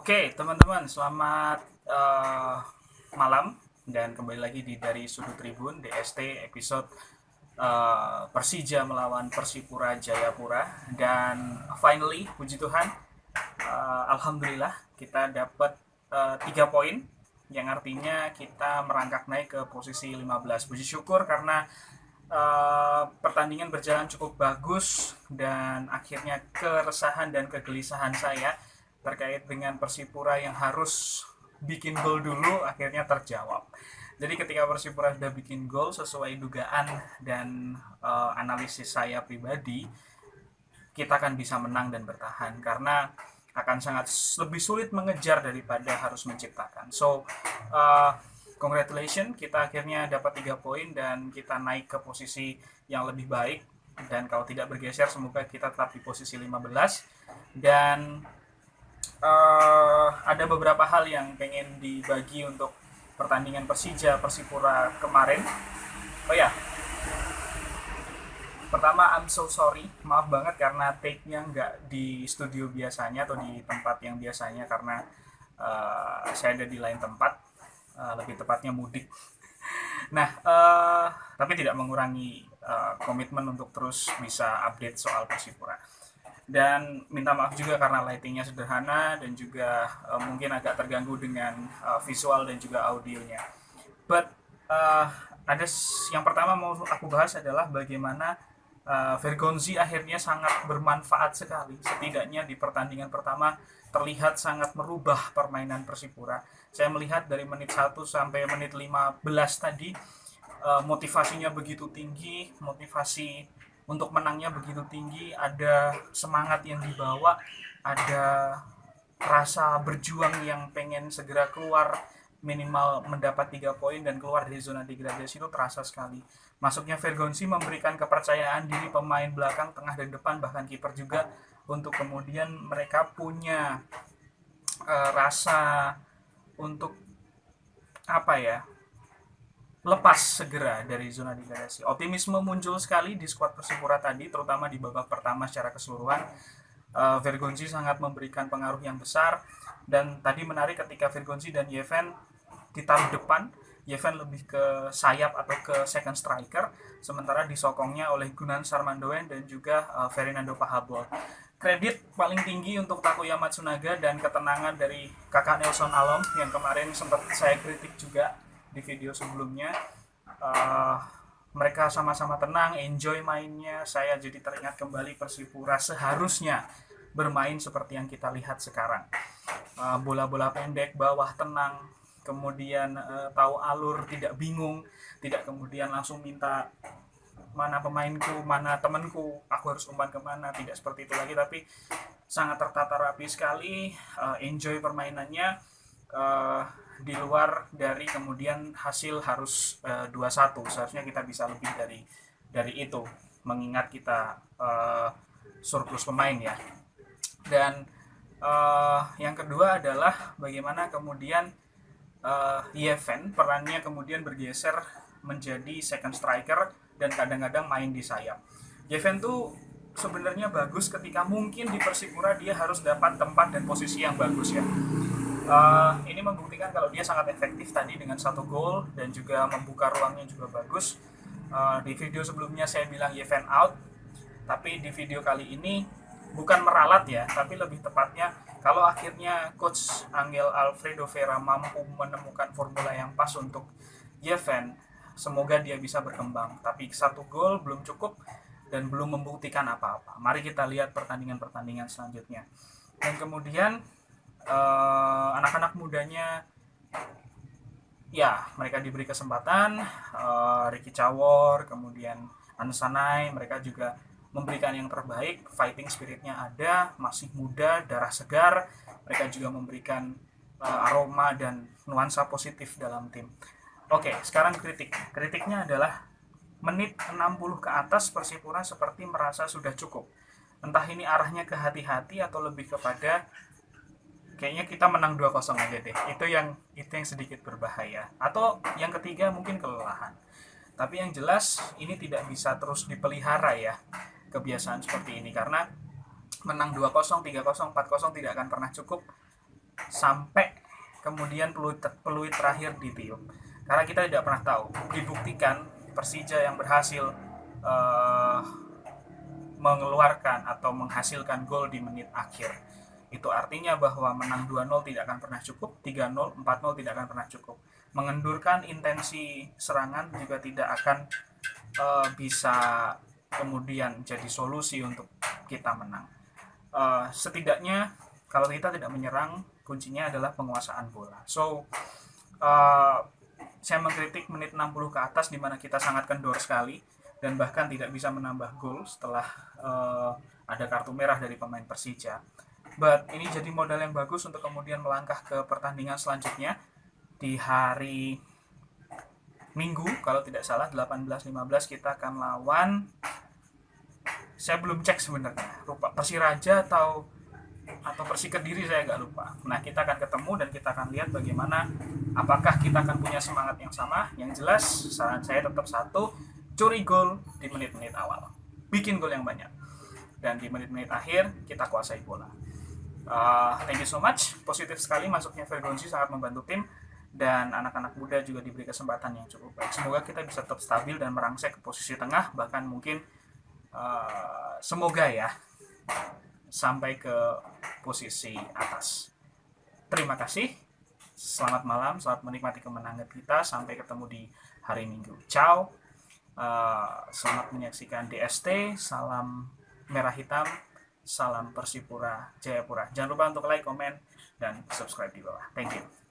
Oke, teman-teman, selamat malam dan kembali lagi dari Sudut Tribun DST episode Persija melawan Persipura Jayapura. Dan finally, puji Tuhan, alhamdulillah kita dapat 3 poin yang artinya kita merangkak naik ke posisi 15. Puji syukur karena pertandingan berjalan cukup bagus dan akhirnya keresahan dan kegelisahan saya terkait dengan Persipura yang harus bikin gol dulu akhirnya terjawab. Jadi ketika Persipura sudah bikin gol sesuai dugaan dan analisis saya pribadi, kita akan bisa menang dan bertahan karena akan sangat lebih sulit mengejar daripada harus menciptakan. So, congratulations, kita akhirnya dapat 3 poin dan kita naik ke posisi yang lebih baik. Dan kalau tidak bergeser, semoga kita tetap di posisi 15. Dan ada beberapa hal yang pengen dibagi untuk pertandingan Persija Persipura kemarin. Oh ya, pertama I'm so sorry, maaf banget karena take-nya nggak di studio biasanya atau di tempat yang biasanya karena saya ada di lain tempat, lebih tepatnya mudik. Nah, tapi tidak mengurangi komitmen untuk terus bisa update soal Persipura. Dan minta maaf juga karena lightingnya sederhana dan juga mungkin agak terganggu dengan visual dan juga audionya. But ada yang pertama mau aku bahas adalah bagaimana Vergonzi akhirnya sangat bermanfaat sekali. Setidaknya di pertandingan pertama terlihat sangat merubah permainan Persipura. Saya melihat dari menit 1 sampai menit 15 tadi motivasinya begitu tinggi, motivasi untuk menangnya begitu tinggi, ada semangat yang dibawa, ada rasa berjuang yang pengen segera keluar minimal mendapat 3 poin dan keluar dari zona degradasi itu terasa sekali. Masuknya Vergonzi memberikan kepercayaan diri pemain belakang, tengah dan depan bahkan kiper juga untuk kemudian mereka punya rasa untuk apa ya, lepas segera dari zona degradasi. Optimisme muncul sekali di skuad Persipura tadi, terutama di babak pertama secara keseluruhan. Vergonzi sangat memberikan pengaruh yang besar dan tadi menarik ketika Vergonzi dan Yeven ditaruh depan. Yeven lebih ke sayap atau ke second striker, sementara disokongnya oleh Gunan Sarmandoen dan juga Fernando Pahabol. Kredit paling tinggi untuk Takuya Matsunaga dan ketenangan dari kakak Nelson Alom yang kemarin sempat saya kritik juga di video sebelumnya. Mereka sama-sama tenang, enjoy mainnya. Saya jadi teringat kembali Persipura seharusnya bermain seperti yang kita lihat sekarang. Bola-bola pendek, bawah tenang, kemudian tahu alur, tidak bingung, tidak kemudian langsung minta mana pemainku, mana temanku, aku harus umpan kemana, tidak seperti itu lagi, tapi sangat tertata rapi sekali, enjoy permainannya, di luar dari kemudian hasil harus 2-1, seharusnya kita bisa lebih dari itu, mengingat kita surplus pemain ya. Dan yang kedua adalah bagaimana kemudian Yeven perannya kemudian bergeser menjadi second striker dan kadang-kadang main di sayap. Yeven tuh sebenarnya bagus ketika mungkin di Persipura dia harus dapat tempat dan posisi yang bagus ya. Ini membuktikan kalau dia sangat efektif tadi dengan 1 gol dan juga membuka ruangnya juga bagus. Di video sebelumnya saya bilang Yeven out, tapi di video kali ini bukan meralat ya, tapi lebih tepatnya kalau akhirnya coach Angel Alfredo Vera mampu menemukan formula yang pas untuk Yeven, semoga dia bisa berkembang. Tapi 1 gol belum cukup dan belum membuktikan apa-apa. Mari kita lihat pertandingan-pertandingan selanjutnya. Dan kemudian anak-anak mudanya ya mereka diberi kesempatan, Ricky Cawor, kemudian Ansanai, mereka juga memberikan yang terbaik, fighting spiritnya ada, masih muda, darah segar, mereka juga memberikan aroma dan nuansa positif dalam tim. Oke, sekarang kritiknya adalah menit 60 ke atas Persipura seperti merasa sudah cukup. Entah ini arahnya ke hati-hati atau lebih kepada kayaknya kita menang 2-0 aja deh. Itu yang sedikit berbahaya. Atau yang ketiga mungkin kelelahan. Tapi yang jelas ini tidak bisa terus dipelihara ya, kebiasaan seperti ini, karena menang 2-0, 3-0, 4-0 tidak akan pernah cukup. sampai kemudian peluit terakhir ditiup. Karena kita tidak pernah tahu, dibuktikan Persija yang berhasil uh, mengeluarkan atau menghasilkan gol di menit akhir. Itu artinya bahwa menang 2-0 tidak akan pernah cukup, 3-0, 4-0 tidak akan pernah cukup. Mengendurkan intensi serangan juga tidak akan bisa kemudian jadi solusi untuk kita menang. Setidaknya kalau kita tidak menyerang, kuncinya adalah penguasaan bola. So, saya mengkritik menit 60 ke atas di mana kita sangat kendor sekali dan bahkan tidak bisa menambah gol setelah ada kartu merah dari pemain Persija. But ini jadi modal yang bagus untuk kemudian melangkah ke pertandingan selanjutnya di hari Minggu kalau tidak salah 18-15 kita akan lawan, saya belum cek sebenarnya, lupa, Persiraja atau Persi Kediri, saya agak lupa. Nah, kita akan ketemu dan kita akan lihat bagaimana, apakah kita akan punya semangat yang sama. Yang jelas saran saya tetap satu, curi gol di menit-menit awal, bikin gol yang banyak, dan di menit-menit akhir kita kuasai bola. Thank you so much. Positif sekali masuknya Vergonzi, sangat membantu tim, dan anak-anak muda juga diberi kesempatan yang cukup baik. Semoga kita bisa tetap stabil dan merangsek ke posisi tengah, bahkan mungkin semoga ya sampai ke posisi atas. Terima kasih. Selamat malam, selamat menikmati kemenangan kita. Sampai ketemu di hari Minggu. Ciao. Selamat menyaksikan DST. Salam merah hitam. Salam Persipura Jayapura. Jangan lupa untuk like, komen, dan subscribe di bawah. Thank you.